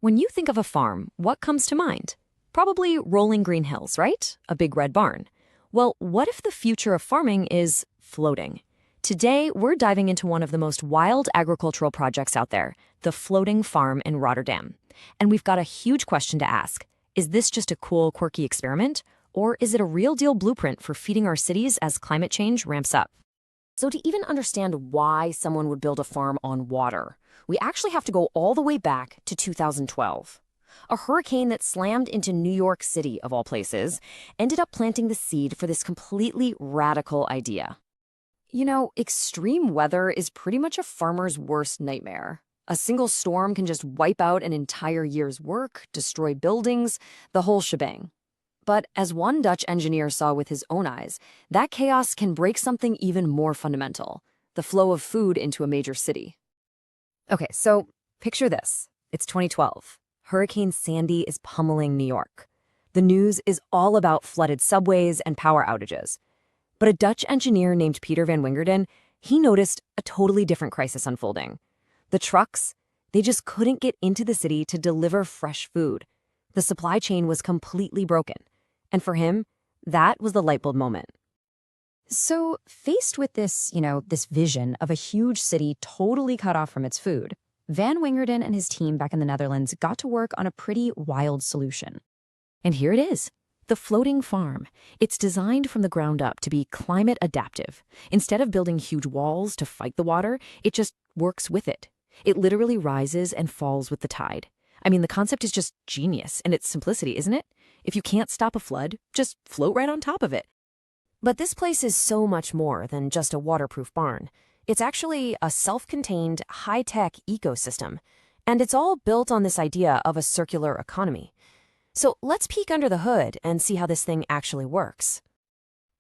When you think of a farm, what comes to mind? Probably rolling green hills, right? A big red barn. Well, what if the future of farming is floating? Today, we're diving into one of the most wild agricultural projects out there, the floating farm in Rotterdam. And we've got a huge question to ask. Is this just a cool, quirky experiment? Or is it a real deal blueprint for feeding our cities as climate change ramps up? So to even understand why someone would build a farm on water, we actually have to go all the way back to 2012. A hurricane that slammed into New York City, of all places, ended up planting the seed for this completely radical idea. You know, extreme weather is pretty much a farmer's worst nightmare. A single storm can just wipe out an entire year's work, destroy buildings, the whole shebang. But as one Dutch engineer saw with his own eyes, that chaos can break something even more fundamental, the flow of food into a major city. Okay, so picture this. It's 2012. Hurricane Sandy is pummeling New York. The news is all about flooded subways and power outages. But a Dutch engineer named Peter van Wingerden, he noticed a totally different crisis unfolding. The trucks, they just couldn't get into the city to deliver fresh food. The supply chain was completely broken. And for him, that was the light bulb moment. So faced with this vision of a huge city totally cut off from its food, Van Wingerden and his team back in the Netherlands got to work on a pretty wild solution. And here it is, the floating farm. It's designed from the ground up to be climate adaptive. Instead of building huge walls to fight the water, it just works with it. It literally rises and falls with the tide. I mean, the concept is just genius in its simplicity, isn't it? If you can't stop a flood, just float right on top of it. But this place is so much more than just a waterproof barn. It's actually a self-contained, high-tech ecosystem. And it's all built on this idea of a circular economy. So let's peek under the hood and see how this thing actually works.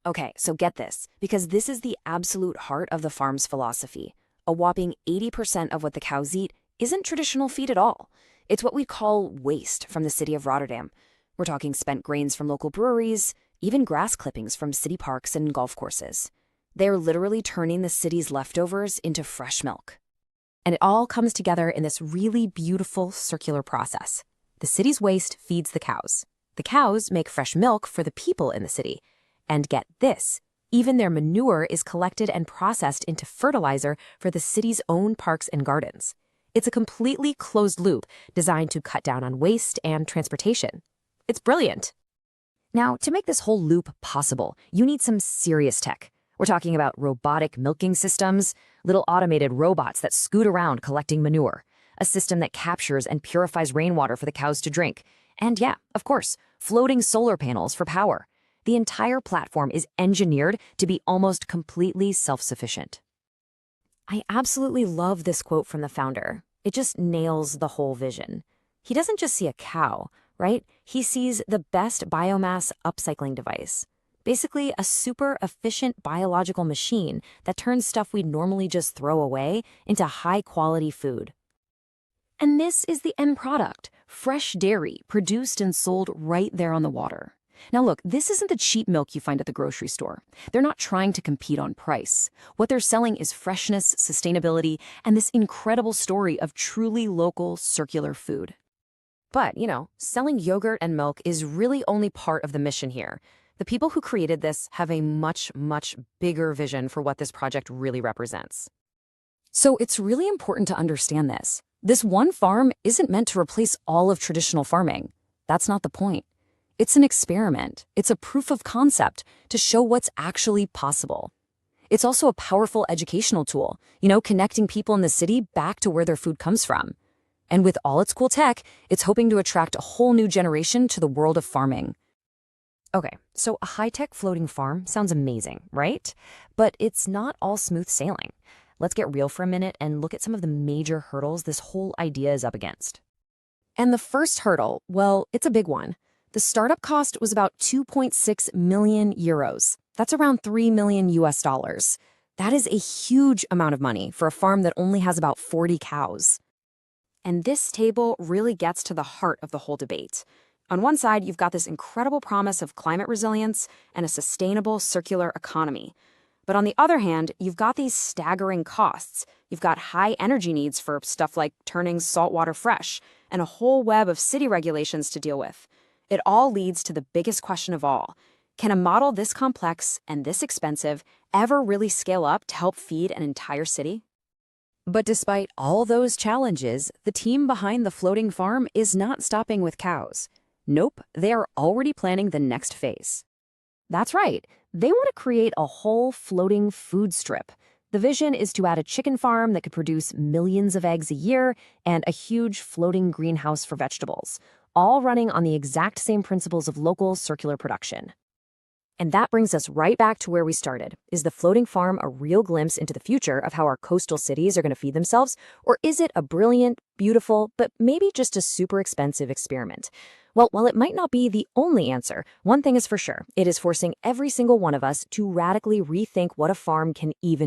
Okay, so get this, because this is the absolute heart of the farm's philosophy. A whopping 80% of what the cows eat isn't traditional feed at all. It's what we call waste from the city of Rotterdam. We're talking spent grains from local breweries, even grass clippings from city parks and golf courses. They're literally turning the city's leftovers into fresh milk. And it all comes together in this really beautiful circular process. The city's waste feeds the cows. The cows make fresh milk for the people in the city. And get this, even their manure is collected and processed into fertilizer for the city's own parks and gardens. It's a completely closed loop designed to cut down on waste and transportation. It's brilliant. Now, to make this whole loop possible, you need some serious tech. We're talking about robotic milking systems, little automated robots that scoot around collecting manure, a system that captures and purifies rainwater for the cows to drink, and yeah, of course, floating solar panels for power. The entire platform is engineered to be almost completely self-sufficient. I absolutely love this quote from the founder. It just nails the whole vision. He doesn't just see a cow, right? He sees the best biomass upcycling device. Basically, a super efficient biological machine that turns stuff we'd normally just throw away into high-quality food. And this is the end product, fresh dairy produced and sold right there on the water. Now look, this isn't the cheap milk you find at the grocery store. They're not trying to compete on price. What they're selling is freshness, sustainability, and this incredible story of truly local, circular food. But, selling yogurt and milk is really only part of the mission here. The people who created this have a much, much bigger vision for what this project really represents. So it's really important to understand this. This one farm isn't meant to replace all of traditional farming. That's not the point. It's an experiment. It's a proof of concept to show what's actually possible. It's also a powerful educational tool, connecting people in the city back to where their food comes from. And with all its cool tech, it's hoping to attract a whole new generation to the world of farming. Okay, so a high-tech floating farm sounds amazing, right? But it's not all smooth sailing. Let's get real for a minute and look at some of the major hurdles this whole idea is up against. And the first hurdle, well, it's a big one. The startup cost was about 2.6 million euros. That's around $3 million US dollars. That is a huge amount of money for a farm that only has about 40 cows. And this table really gets to the heart of the whole debate. On one side, you've got this incredible promise of climate resilience and a sustainable circular economy. But on the other hand, you've got these staggering costs. You've got high energy needs for stuff like turning salt water fresh, and a whole web of city regulations to deal with. It all leads to the biggest question of all. Can a model this complex and this expensive ever really scale up to help feed an entire city? But despite all those challenges, the team behind the floating farm is not stopping with cows. Nope, they are already planning the next phase. That's right, they want to create a whole floating food strip. The vision is to add a chicken farm that could produce millions of eggs a year and a huge floating greenhouse for vegetables, all running on the exact same principles of local circular production. And that brings us right back to where we started. Is the floating farm a real glimpse into the future of how our coastal cities are going to feed themselves? Or is it a brilliant, beautiful, but maybe just a super expensive experiment? Well, while it might not be the only answer, one thing is for sure. It is forcing every single one of us to radically rethink what a farm can even